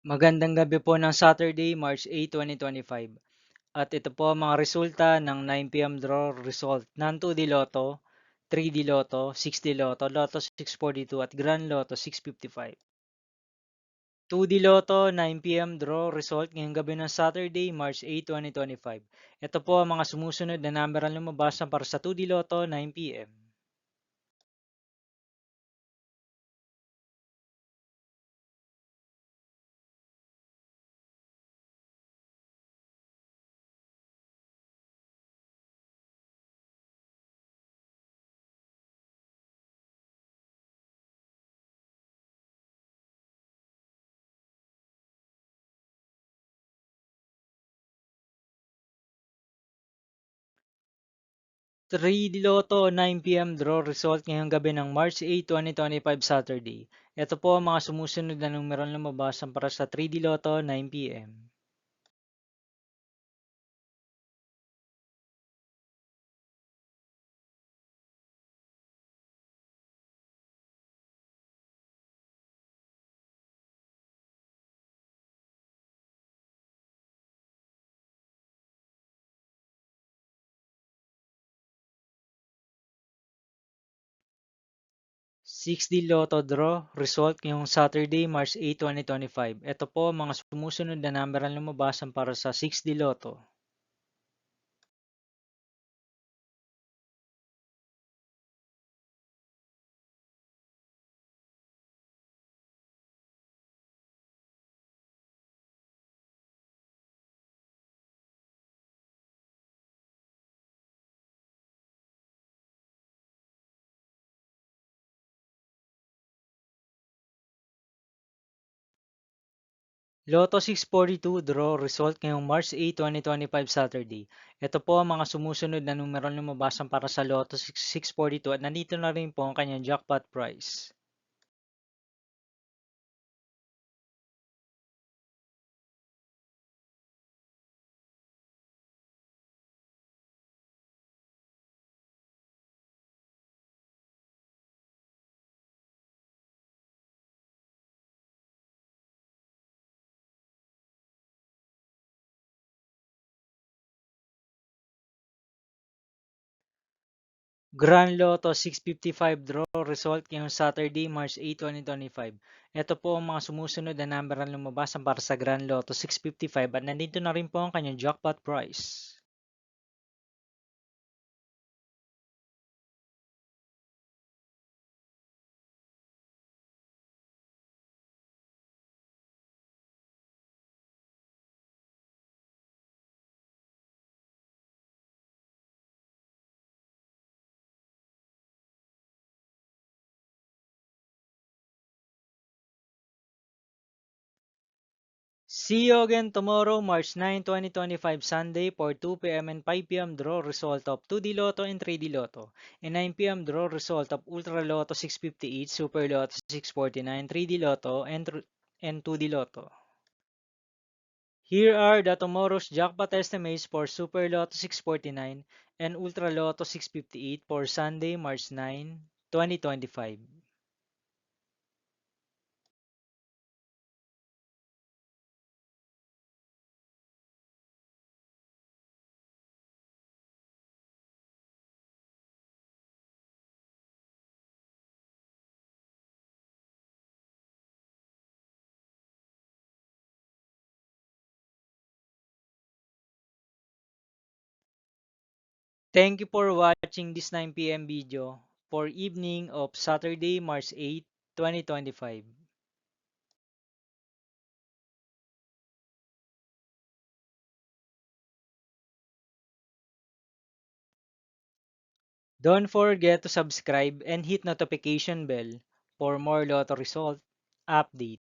Magandang gabi po ng Saturday, March 8, 2025. At ito po ang mga resulta ng 9 p.m. draw result ng 2D Lotto, 3D Lotto, 6D Lotto, Lotto 642 at Grand Lotto 655. 2D Lotto 9 p.m. draw result ngayong gabi ng Saturday, March 8, 2025. Ito po ang mga sumusunod na number ang lumabas para sa 2D Lotto 9 p.m. 3D Lotto 9 p.m. draw result ngayong gabi ng March 8, 2025 Saturday. Ito po ang mga sumusunod na numerong lumabas para sa 3D Lotto 9 p.m. 6D Lotto draw result ngayong Saturday, March 8, 2025. Ito po ang mga sumusunod na number ang lumabas para sa 6D Lotto. Lotto 642 draw result ngayong March 8, 2025 Saturday. Ito po ang mga sumusunod na numerong lumabas para sa Lotto 642 at nandito na rin po ang kanyang jackpot price. Grand Lotto 655 draw result ngayong Saturday, March 8, 2025. Ito po ang mga sumusunod na number ang lumabas para sa Grand Lotto 655 at nandito na rin po ang kanyang jackpot price. See you again tomorrow, March 9, 2025, Sunday for 2 p.m. and 5 p.m. draw result of 2D Lotto and 3D Lotto, and 9 p.m. draw result of Ultra Lotto 658, Super Lotto 649, 3D Lotto, and 2D Lotto. Here are the tomorrow's jackpot estimates for Super Lotto 649 and Ultra Lotto 658 for Sunday, March 9, 2025. Thank you for watching this 9 p.m. video for evening of Saturday, March 8, 2025. Don't forget to subscribe and hit notification bell for more lotto result update.